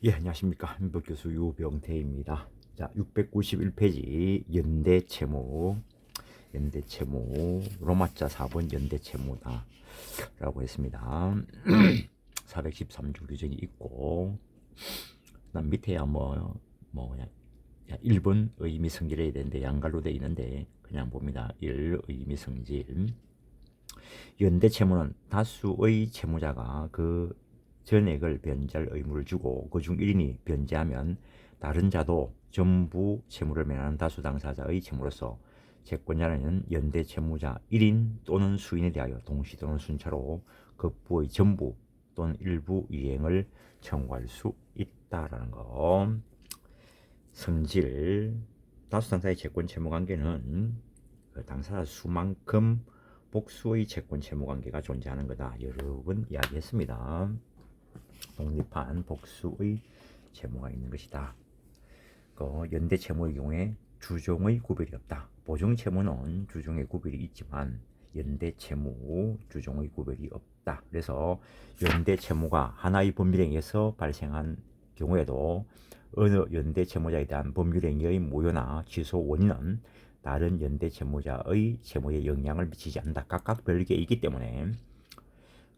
예, 안녕하십니까. 한국교수 유병태입니다. 자, 691페이지 연대채무, 로마자 4번 연대채무다 라고 했습니다. 413조 규정이 있고, 그다음 밑에야 그냥 1번 의미 성질해야 되는데 양갈로 되어 있는데 그냥 봅니다. 1. 의미 성질. 연대채무는 다수의 채무자가 그 전액을 변제할 의무를 주고 그중 1인이 변제하면 다른 자도 전부 채무를 면하는 다수 당사자의 채무로서 채권자는 연대 채무자 1인 또는 수인에 대하여 동시 또는 순차로 급부의 전부 또는 일부 이행을 청구할 수 있다라는 거. 성질. 다수 당사자의 채권 채무 관계는 그 당사자 수만큼 복수의 채권 채무 관계가 존재하는 거다. 여러 번 이야기했습니다. 독립한 복수의 채무가 있는 것이다. 그 연대 채무의 경우에 주종의 구별이 없다. 보증 채무는 주종의 구별이 있지만 연대 채무 주종의 구별이 없다. 그래서 연대 채무가 하나의 법률행위에서 발생한 경우에도 어느 연대 채무자에 대한 법률행위의 무효나 취소 원인은 다른 연대 채무자의 채무에 영향을 미치지 않는다. 각각 별개이기 때문에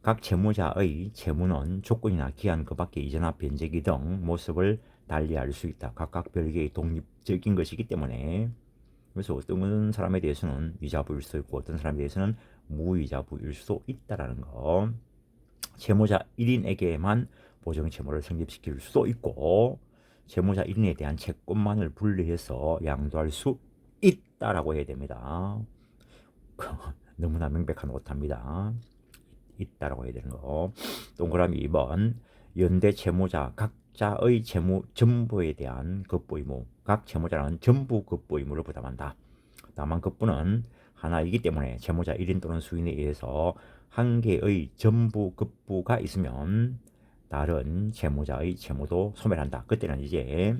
각 채무자의 채무는 조건이나 기한 그 밖의 이전화 변제기 등 모습을 달리할 수 있다. 각각 별개의 독립적인 것이기 때문에 그래서 어떤 사람에 대해서는 위자부일 수도 있고 어떤 사람에 대해서는 무위자부일 수도 있다라는 거. 채무자 1인에게만 보증 채무를 성립시킬 수도 있고 채무자 1인에 대한 채권만을 분리해서 양도할 수 있다라고 해야 됩니다. 너무나 명백한 오타입니다. 있다라고 해야 되는 거. 동그라미 2번 연대 채무자 각자의 채무 전부에 대한 급부 의무. 각 채무자는 전부 급부 의무를 부담한다. 다만 급부는 하나이기 때문에 채무자 1인 또는 수인에 의해서 한 개의 전부 급부가 있으면 다른 채무자의 채무도 소멸한다. 그때는 이제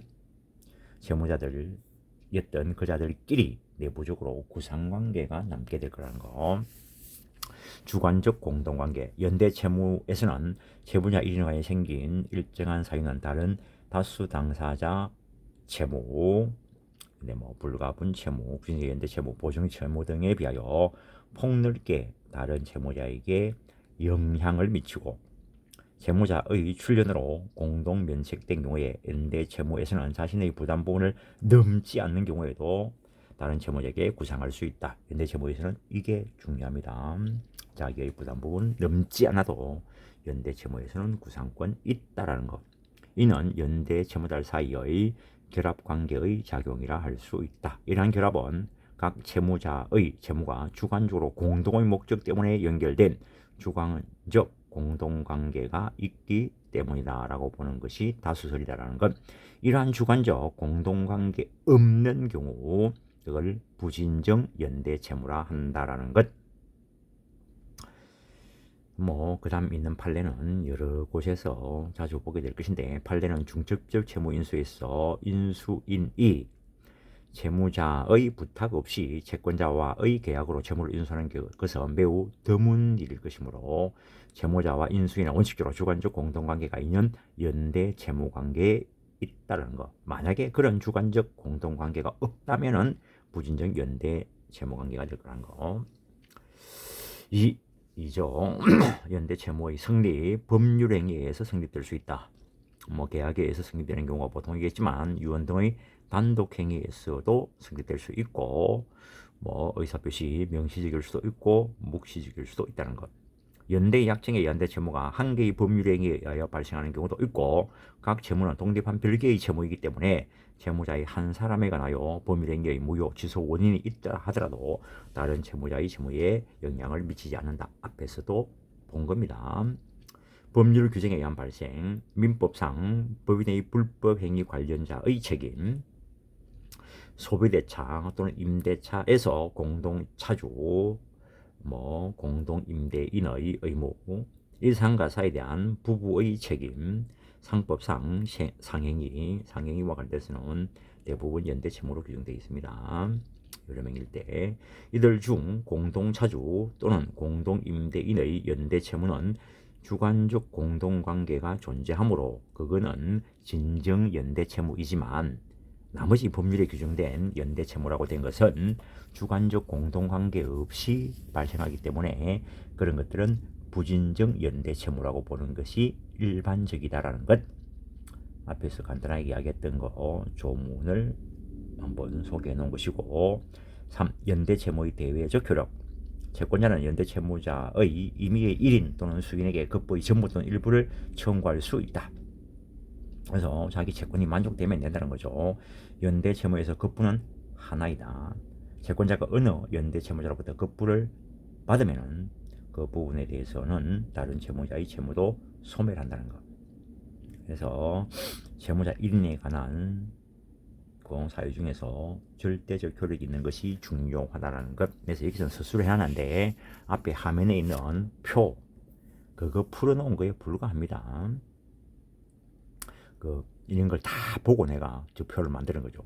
채무자들이었던 그자들끼리 내부적으로 구상관계가 남게 될 거라는 거. 주관적 공동관계. 연대 채무에서는 채무자 1인 간에 생긴 일정한 사유는 다른 다수 당사자 채무, 불가분 채무, 구인적 연대 채무, 보증 채무 등에 비하여 폭넓게 다른 채무자에게 영향을 미치고 채무자의 출연으로 공동 면책된 경우에 연대 채무에서는 자신의 부담 부분을 넘지 않는 경우에도 다른 채무자에게 구상할 수 있다. 연대 채무에서는 이게 중요합니다. 자기의 부담 부분 넘지 않아도 연대 채무에서는 구상권 있다라는 것. 이는 연대 채무자 사이의 결합 관계의 작용이라 할 수 있다. 이러한 결합은 각 채무자의 채무가 주관적으로 공동의 목적 때문에 연결된 주관적 공동관계가 있기 때문이다라고 보는 것이 다수설이다라는 것. 이러한 주관적 공동관계 없는 경우 그걸 부진정 연대 채무라 한다라는 것. 그 다음 있는 판례는 여러 곳에서 자주 보게 될 것인데, 판례는 중첩적 채무 인수에서 인수인이 채무자의 부탁 없이 채권자와의 계약으로 채무를 인수하는 것은 매우 드문 일일 것이므로 채무자와 인수인은 원칙적으로 주관적 공동관계가 있는 연대 채무관계에 있다는 것. 만약에 그런 주관적 공동관계가 없다면은 부진적 연대 채무관계가 될 거라는 거. 이죠. 연대 채무의 성립, 법률행위에 의해서 성립될 수 있다. 계약에 의해서 성립되는 경우가 보통이겠지만 유언 등의 단독행위에서도 성립될 수 있고 의사표시 명시적일 수도 있고 묵시적일 수도 있다는 것. 연대의 약정의 연대 채무가 한 개의 법률행위에 의하여 발생하는 경우도 있고 각 채무는 독립한 별개의 채무이기 때문에 채무자의 한 사람에 관하여 법률행위의 무효, 취소 원인이 있다 하더라도 다른 채무자의 채무에 영향을 미치지 않는다. 앞에서도 본 겁니다. 법률 규정에 의한 발생, 민법상 법인의 불법 행위 관련자의 책임, 소비대차 또는 임대차에서 공동차주, 공동임대인의 의무, 일상가사에 대한 부부의 책임, 상법상 상행위와 관련돼서는 대부분 연대채무로 규정되어 있습니다. 여러 명일 때 이들 중 공동차주 또는 공동임대인의 연대채무는 주관적 공동관계가 존재하므로 그거는 진정 연대채무이지만 나머지 법률에 규정된 연대채무라고 된 것은 주관적 공동관계 없이 발생하기 때문에 그런 것들은 부진정 연대채무라고 보는 것이 일반적이다라는 것. 앞에서 간단하게 이야기했던 거 조문을 한번 소개해 놓은 것이고 3. 연대채무의 대외적 효력. 채권자는 연대채무자의 임의의 1인 또는 수인에게 급부의 전부 또는 일부를 청구할 수 있다. 그래서 자기 채권이 만족되면 된다는 거죠. 연대채무에서 급부는 하나이다. 채권자가 어느 연대채무자로부터 급부를 받으면 그 부분에 대해서는 다른 채무자의 채무도 소멸한다는 것. 그래서 채무자 1인에 관한 사유 중에서 절대적 효력이 있는 것이 중요하다는 것. 그래서 여기서는 서술을 해놨는데 앞에 화면에 있는 표 그거 풀어놓은 거에 불과합니다. 이런 걸 다 보고 내가 저 표를 만드는 거죠.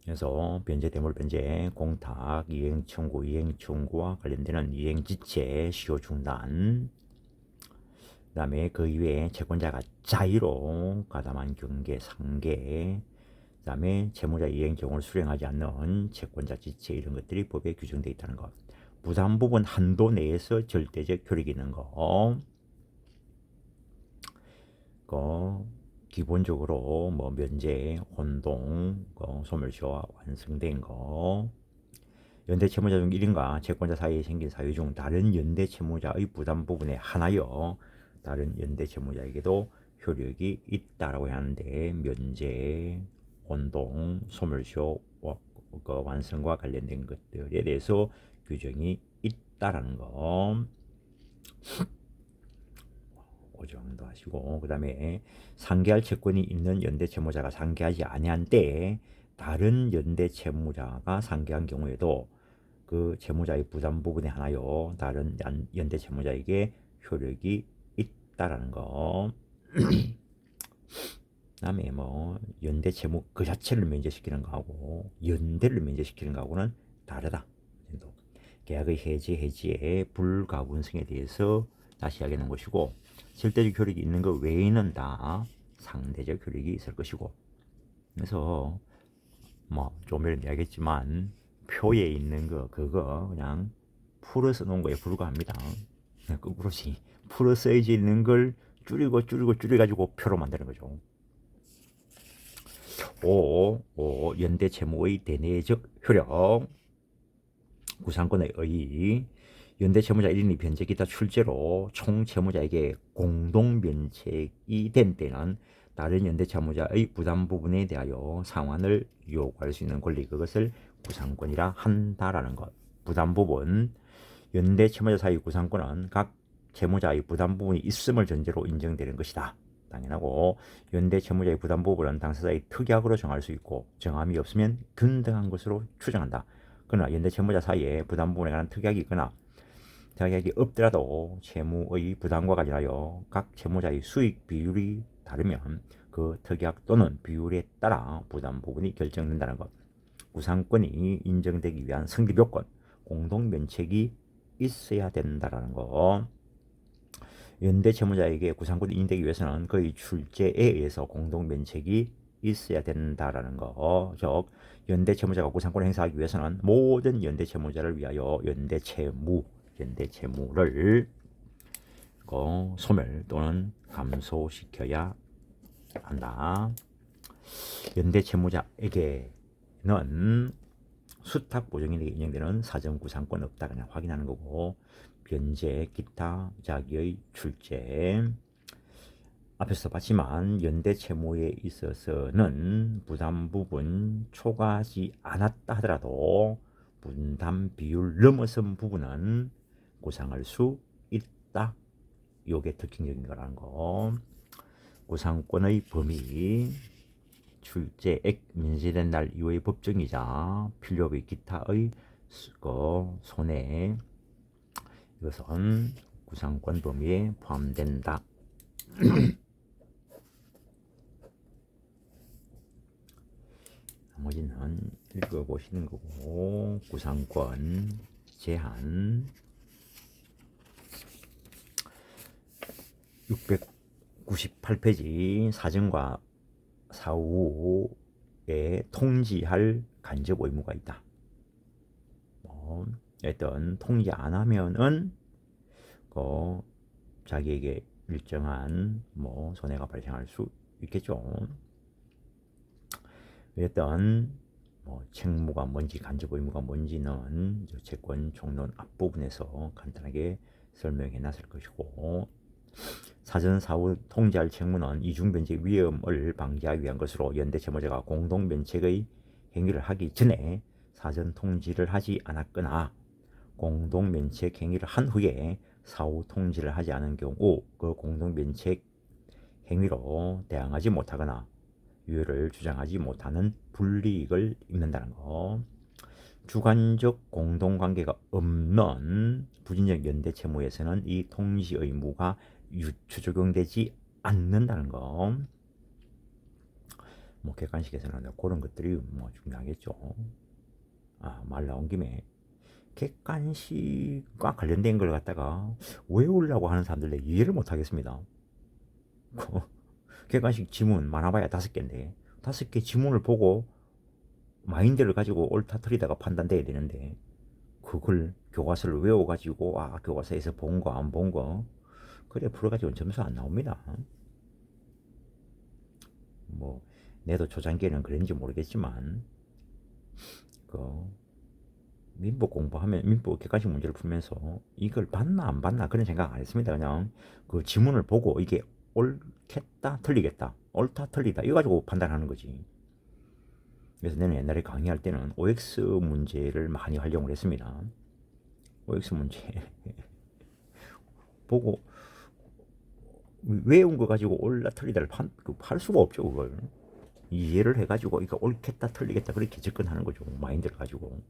그래서 변제, 대물 변제, 공탁, 이행 청구, 이행 청구와 관련되는 이행 지체, 시효 중단. 그다음에 그 이외에 채권자가 자의로 가담한 경계, 상계. 그다음에 채무자 이행 경우를 수령하지 않는 채권자 지체 이런 것들이 법에 규정되어 있다는 것. 부담 부분 한도 내에서 절대적 효력이 있는 거. 기본적으로 뭐 면제, 혼동, 소멸시효가 완성된 거. 연대 채무자 중 1인과 채권자 사이에 생긴 사유 중 다른 연대 채무자의 부담 부분에 한하여 다른 연대 채무자에게도 효력이 있다라고 하는데 면제, 혼동, 소멸시효 완성과 관련된 것들에 대해서 규정이 있다라는 거. 고정도 하시고 그 다음에 상계할 채권이 있는 연대 채무자가 상계하지 아니한 때에 다른 연대 채무자가 상계한 경우에도 그 채무자의 부담 부분에 한하여 다른 연대 채무자에게 효력이 있다라는 거. 그다음에 뭐 연대 채무 그 자체를 면제시키는 거하고 연대를 면제시키는 거하고는 다르다. 계약의 해지의 불가분성에 대해서 다시 이야기하는 것이고 절대적 효력이 있는 것 외에는 다 상대적 효력이 있을 것이고 그래서 뭐 좀 전에 이야기했지만 표에 있는 거 그거 그냥 풀어서 놓은 거에 불과합니다. 그냥 거꾸로지 풀어 써져 있는 걸 줄여가지고 표로 만드는 거죠. 5. 연대 채무의 대내적 효력. 구상권의 의. 연대 채무자 1인이 변제 기타 출제로 총 채무자에게 공동 면책이 된 때는 다른 연대 채무자의 부담 부분에 대하여 상환을 요구할 수 있는 권리 그것을 구상권이라 한다라는 것. 부담 부분 연대 채무자 사이 구상권은 각 채무자의 부담 부분이 있음을 전제로 인정되는 것이다. 당연하고 연대 채무자의 부담 부분은 당사자의 특약으로 정할 수 있고 정함이 없으면 균등한 것으로 추정한다. 그러나 연대 채무자 사이에 부담 부분에 관한 특약이 있거나 특약이 없더라도 채무의 부담과 관련하여 각 채무자의 수익 비율이 다르면 그 특약 또는 비율에 따라 부담 부분이 결정된다는 것. 구상권이 인정되기 위한 성립 요건, 공동 면책이 있어야 된다라는 거. 연대 채무자에게 구상권이 인정되기 위해서는 그의 출제에 의해서 공동 면책이 있어야 된다라는 거. 즉 연대 채무자가 구상권을 행사하기 위해서는 모든 연대 채무자를 위하여 연대 채무를 소멸 또는 감소시켜야 한다. 연대 채무자에게는 수탁 보증인에게 인정되는 사전 구상권 없다 그냥 확인하는 거고 변제 기타 자기의 출제 앞에서 봤지만 연대 채무에 있어서는 부담 부분 초과하지 않았다 하더라도 분담 비율 넘어선 부분은 구상할 수 있다. 요게 특징적인 거라는 거. 구상권의 범위 출제액 면제된 날 이후의 법정이자 필요비 기타의 손해 이것은 구상권 범위에 포함된다. 나머지는 읽어보시는 거고 구상권 제한 698페이지 사전과 사후에 통지할 간접 의무가 있다. 일단 통지 안 하면은 자기에게 일정한 손해가 발생할 수 있겠죠. 일단 책무가 뭔지 간접 의무가 뭔지는 채권 총론 앞부분에서 간단하게 설명해 놨을 것이고, 사전 사후 통지할 책무는 이중 변칙 위험을 방지하기 위한 것으로 연대 채무자가 공동 면책의 행위를 하기 전에 사전 통지를 하지 않았거나 공동 면책 행위를 한 후에 사후 통지를 하지 않은 경우 그 공동 면책 행위로 대항하지 못하거나 유효를 주장하지 못하는 불이익을 입는다는 거. 주관적 공동관계가 없는 부진적 연대 채무에서는 이 통지 의무가 유추 적용되지 않는다는 거. 객관식에서는 그런 것들이 중요하겠죠. 말 나온 김에 객관식과 관련된 걸 갖다가 외우려고 하는 사람들 이해를 못 하겠습니다. 객관식 지문 많아봐야 5개인데 5개 지문을 보고 마인드를 가지고 옳다 틀리다가 판단돼야 되는데, 그걸 교과서를 외워가지고 교과서에서 본 거 안 본 거 그래 풀어가지고 점수 안 나옵니다. 내도 초장기에는 그랬는지 모르겠지만 민법 공부하면 민법 객관식 문제를 풀면서 이걸 봤나 안 봤나 그런 생각 안 했습니다. 그냥 그 지문을 보고 이게 옳겠다 틀리겠다 옳다 틀리다 이거 가지고 판단하는 거지. 그래서 내는 옛날에 강의할 때는 OX 문제를 많이 활용을 했습니다. OX 문제 보고 외운 거 가지고 옳다 틀리다를 팔 수가 없죠. 그걸 이해를 해가지고 이거 옳겠다 틀리겠다 그렇게 접근하는 거죠. 마인드를 가지고.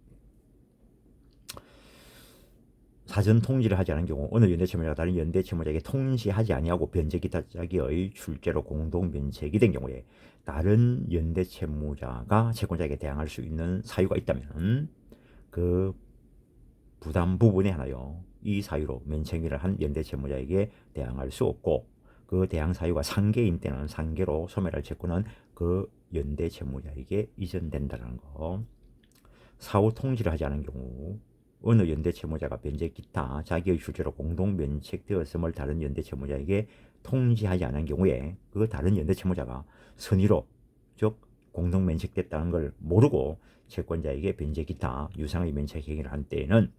사전 통지를 하지 않은 경우 어느 연대 채무자가 다른 연대 채무자에게 통지하지 아니하고 변제 기타 자기의 출제로 공동 면책이 된 경우에 다른 연대 채무자가 채권자에게 대항할 수 있는 사유가 있다면 그 부담 부분에 하나요. 이 사유로 면책위를 한 연대 채무자에게 대항할 수 없고, 그 대항 사유가 상계인 때는 상계로 소멸할 채권은 그 연대 채무자에게 이전된다는 거. 사후 통지를 하지 않은 경우 어느 연대 채무자가 변제 기타 자기의 출제로 공동 면책되었음을 다른 연대 채무자에게 통지하지 않은 경우에 그 다른 연대 채무자가 선의로, 즉 공동 면책됐다는 걸 모르고 채권자에게 변제 기타 유상의 면책 행위를 한 때에는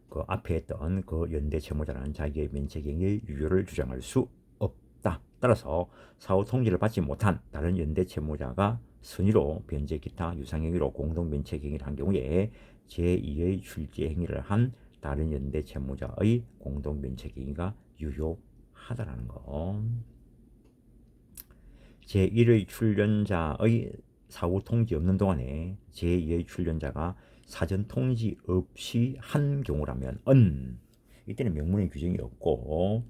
그 앞에 했던 그 연대 채무자는 자기의 면책 행위의 유효를 주장할 수 없다. 따라서 사후 통지를 받지 못한 다른 연대 채무자가 선의로 변제 기타 유상 행위로 공동 면책 행위를 한 경우에 제2의 출제 행위를 한 다른 연대 채무자의 공동 면책 행위가 유효하다라는 거. 제1의 출연자의 사후 통지 없는 동안에 제2의 출연자가 사전 통지 없이 한 경우라면 이때는 명문의 규정이 없고,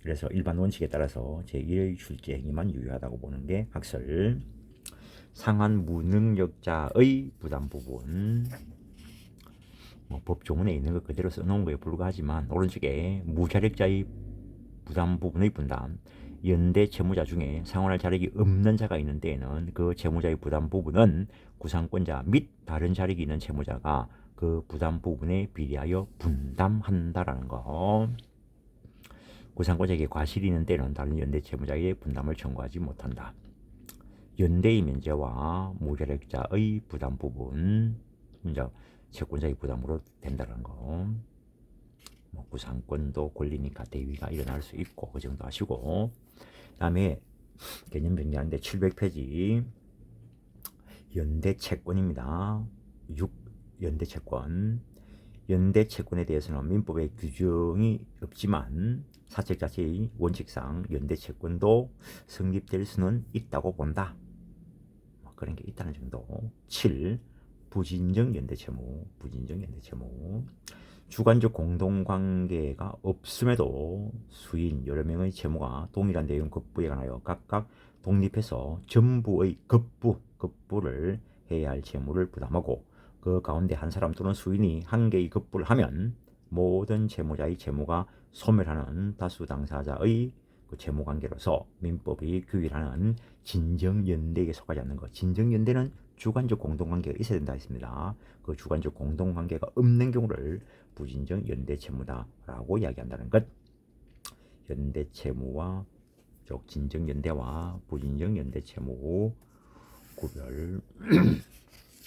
그래서 일반 원칙에 따라서 제1의 출제 행위만 유효하다고 보는 게 학설. 상한 무능력자의 부담 부분, 법조문에 있는 것 그대로 써놓은 거에 불과하지만 오른쪽에 무자력자의 부담 부분의 분담, 연대 채무자 중에 상환할 자력이 없는 자가 있는 데에는 그 채무자의 부담 부분은 구상권자 및 다른 자력이 있는 채무자가 그 부담 부분에 비례하여 분담한다라는 거. 구상권자에게 과실이 있는 때는 다른 연대 채무자에게 분담을 청구하지 못한다. 연대의 면제와 무자력자의 부담 부분, 이제 채권자의 부담으로 된다는 거. 구상권도 권리니까 대위가 일어날 수 있고 그 정도 하시고, 다음에 개념 정리하는데 700페이지 연대 채권입니다. 6. 연대 채권. 연대 채권에 대해서는 민법의 규정이 없지만 사책 자체의 원칙상 연대 채권도 성립될 수는 있다고 본다. 그런 게 있다는 정도. 7. 부진적 연대 채무. 부진적 연대 채무. 주관적 공동관계가 없음에도 수인 여러 명의 채무가 동일한 내용 급부에 관하여 각각 독립해서 전부의 급부를 해야 할 채무를 부담하고 그 가운데 한 사람 또는 수인이 한 개의 급부를 하면 모든 채무자의 채무가 소멸하는 다수 당사자의 그 채무관계로서 민법이 규율하는 진정연대에 속하지 않는 것. 진정연대는 주관적 공동관계가 있어야 된다 했습니다. 그 주관적 공동관계가 없는 경우를 부진정연대 채무다라고 이야기한다는 것. 연대 채무와 진정연대와 부진정연대 채무 구별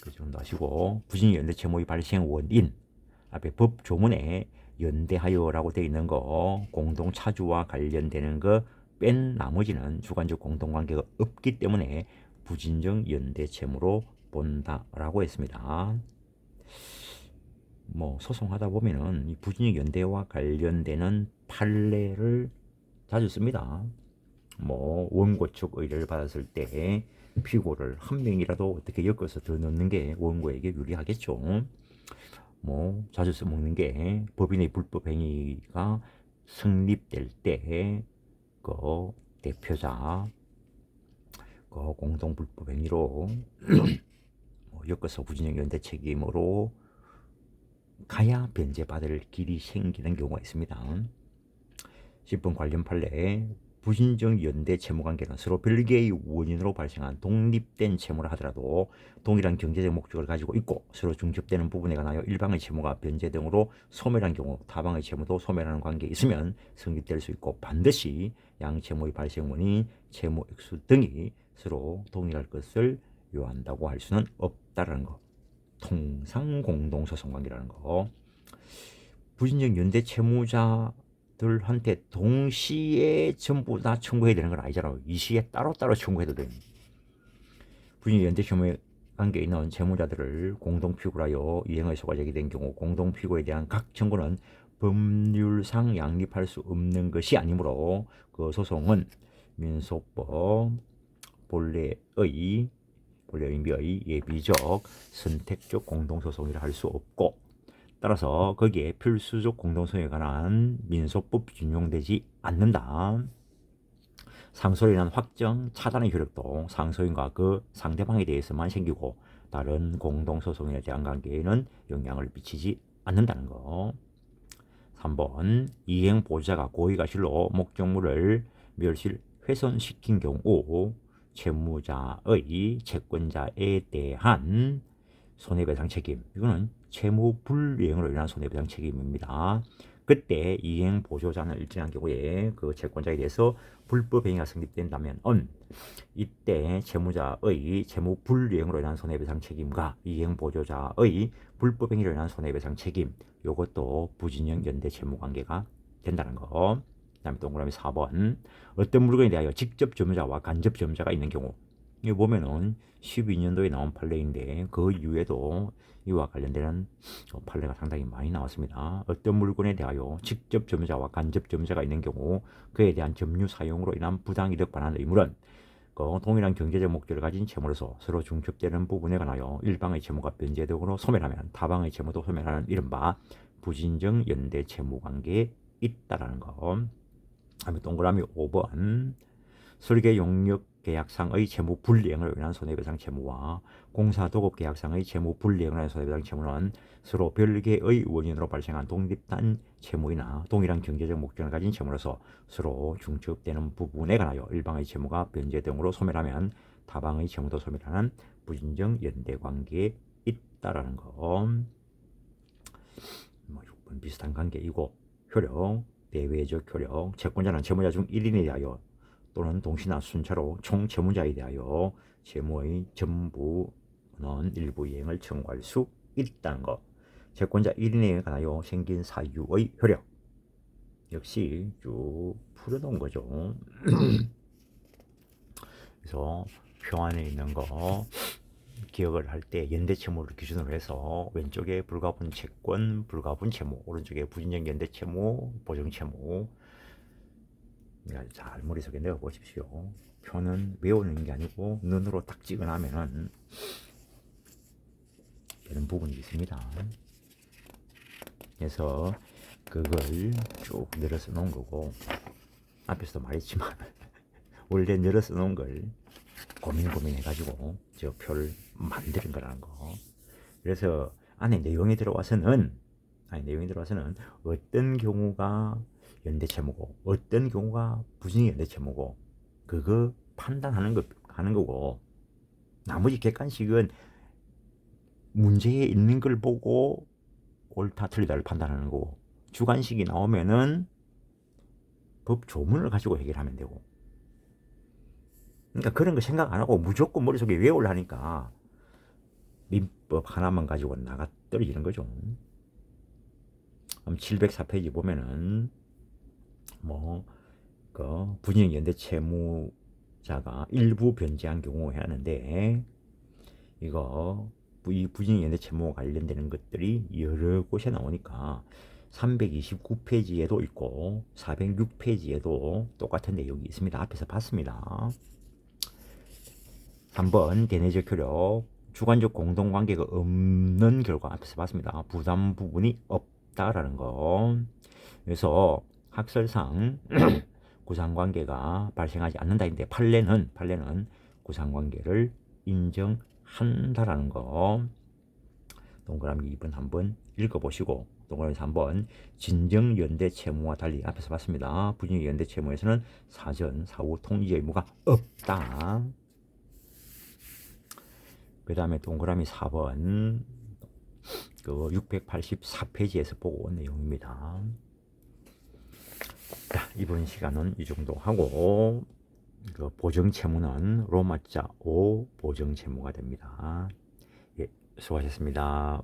그 정도 하시고, 부진연대 채무의 발생 원인 앞에 법 조문에 연대하여라고 되어 있는 거, 공동 차주와 관련되는 거 뺀 나머지는 주관적 공동관계가 없기 때문에 부진정 연대 채무로 본다라고 했습니다. 뭐 소송하다 보면은 이 부진정 연대와 관련되는 판례를 자주 씁니다. 뭐 원고 측 의뢰를 받았을 때 피고를 한 명이라도 어떻게 엮어서 더 넣는 게 원고에게 유리하겠죠. 뭐 자주 써먹는 게 법인의 불법 행위가 성립될 때 그 대표자 그 공동 불법 행위로 뭐 엮어서 부진정 연대 책임으로 가야 변제받을 길이 생기는 경우가 있습니다. 10번 관련 판례 부진정 연대 채무관계는 서로 별개의 원인으로 발생한 독립된 채무라 하더라도 동일한 경제적 목적을 가지고 있고 서로 중첩되는 부분에 관하여 일방의 채무가 변제 등으로 소멸한 경우 타방의 채무도 소멸하는 관계에 있으면 성립될 수 있고, 반드시 양 채무의 발생 원인, 채무 액수 등이 서로 동일할 것을 요한다고 할 수는 없다라는 거. 통상 공동소송관계라는 거. 부진정 연대 채무자 들한테 동시에 전부 다 청구해야 되는 건 아니잖아요. 이 시에 따로따로 청구해도 됩니다. 부진 연대 채무 관계에 있는 채무자들을 공동피고라여 이행의 소가 제기된 경우 공동피고에 대한 각 청구는 법률상 양립할 수 없는 것이 아니므로 그 소송은 민소법 본래의 예비적 선택적 공동소송이라 할 수 없고, 따라서 거기에 필수적 공동소유에 관한 민소법 준용되지 않는다. 상소로 인한 확정, 차단의 효력도 상소인과 그 상대방에 대해서만 생기고 다른 공동소송에 대한 관계에는 영향을 미치지 않는다는 거. 3번 이행 보호자가 고의가실로 목적물을 멸실 훼손시킨 경우 채무자의 채권자에 대한 손해배상 책임, 이거는 채무 불이행으로 인한 손해배상 책임입니다. 그때 이행 보조자는 일정한 경우에 그 채권자에 대해서 불법 행위가 성립된다면 이때 채무자의 채무 불이행으로 인한 손해배상 책임과 이행 보조자의 불법 행위로 인한 손해배상 책임, 이것도 부진정 연대 채무 관계가 된다는 거. 그다음에 동그라미 4번 어떤 물건에 대하여 직접 점유자와 간접 점유자가 있는 경우, 이거 보면은 12년도에 나온 판례인데 그 이후에도 이와 관련되는 판례가 상당히 많이 나왔습니다. 어떤 물건에 대하여 직접 점유자와 간접 점유자가 있는 경우 그에 대한 점유 사용으로 인한 부당이득 반환 의무는 그 동일한 경제적 목적을 가진 채무로서 서로 중첩되는 부분에 관하여 일방의 채무가 변제적으로 소멸하면 타방의 채무도 소멸하는 이른바 부진정 연대 채무 관계에 있다라는 거. 다음에 동그라미 5번 설계 용역 계약상의 채무 불이행을 인한 손해배상 채무와 공사 도급 계약상의 채무 불이행을 인한 손해배상 채무는 서로 별개의 원인으로 발생한 독립한 채무이나 동일한 경제적 목적을 가진 채무로서 서로 중첩되는 부분에 관하여 일방의 채무가 변제 등으로 소멸하면 타방의 채무도 소멸하는 부진정 연대 관계에 있다라는 거. 뭐 6번 비슷한 관계이고, 효력, 대외적 효력, 채권자는 채무자 중 1인에 대하여 또는 동시나 순차로 총 채무자에 대하여 채무의 전부는 일부 이행을 청구할 수 있다는 것. 채권자 1인에 관하여 생긴 사유의 효력 역시 쭉 풀어놓은 거죠. 그래서 표 안에 있는 거 기억을 할 때 연대채무를 기준으로 해서 왼쪽에 불가분 채권, 불가분 채무, 오른쪽에 부진정 연대채무, 보정채무. 잘 머릿속에 넣어 보십시오. 표는 외우는 게 아니고 눈으로 딱 찍어놔면은 되는 부분이 있습니다. 그래서 그걸 쭉 늘어서 놓은 거고, 앞에서도 말했지만 원래 늘어서 놓은 걸 고민해가지고 저 표를 만드는 거라는 거. 그래서 안에 내용이 들어와서는 아니 내용에 들어와서는 어떤 경우가 연대채무고 어떤 경우가 부정의 연대채무고 그거 판단하는 하는 거고 나머지 객관식은 문제에 있는 걸 보고 옳다 틀리다를 판단하는 거고 주관식이 나오면은 법 조문을 가지고 해결하면 되고 그러니까 그런 거 생각 안 하고 무조건 머릿속에 외우려니까 민법 하나만 가지고 나가 떨어지는 거죠. 그럼 704페이지 보면은 그 분양 연대 채무자가 일부 변제한 경우 해야 하는데 이거 이 분양 연대 채무 관련되는 것들이 여러 곳에 나오니까 329페이지에도 있고 406페이지에도 똑같은 내용이 있습니다. 앞에서 봤습니다. 3번 대내적 효력 주관적 공동관계가 없는 결과 앞에서 봤습니다. 부담 부분이 없다라는 거. 그래서 학설상 구상관계가 발생하지 않는다인데 판례는 구상관계를 인정한다라는 거. 동그라미 2번 한번 읽어보시고 동그라미 3번 진정연대 채무와 달리 앞에서 봤습니다. 부정연대 채무에서는 사전 사후 통지 의무가 없다. 그 다음에 동그라미 4번 그 684페이지에서 보고 온 내용입니다. 자, 이번 시간은 이 정도 하고 그 보정채무는 로마자 5 보정채무가 됩니다. 예, 수고하셨습니다.